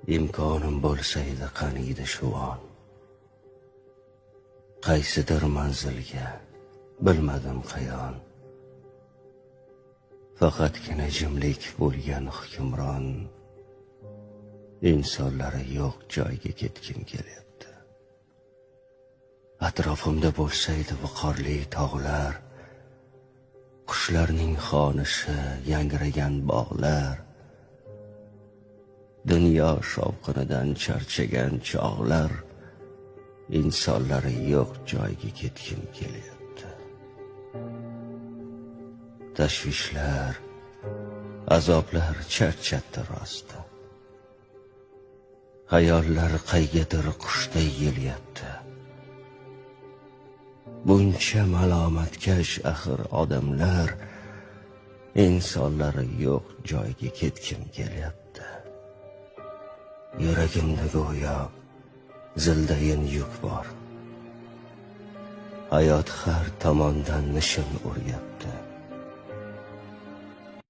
imkonim bo'lsa edi qaniydi shu on. Qaysidir manzilga bilmadim qayon. Faqatgina jimlik bo'lgan hukmron. İnsanları yo'q joyga ketkim kelyapti. Atrofimda bo'lsaydi viqorli tog'lar, qushlarning xonishi, yangragan bog'lar, dunyo shovqinidan charchagan chog'lar, insonlari yo'q joyga ketkim kelyapti. Tashvishlar, azoblar charchatdi rosti. Hayollar qaygadir qushday yelyapti. Buncha malomatkash axir odamlar, insonlari yo'q joyga ketkim kelyapti. Yuragimda go'yo zildayin yuk bor. Hayot har tomondan nishin uryapti.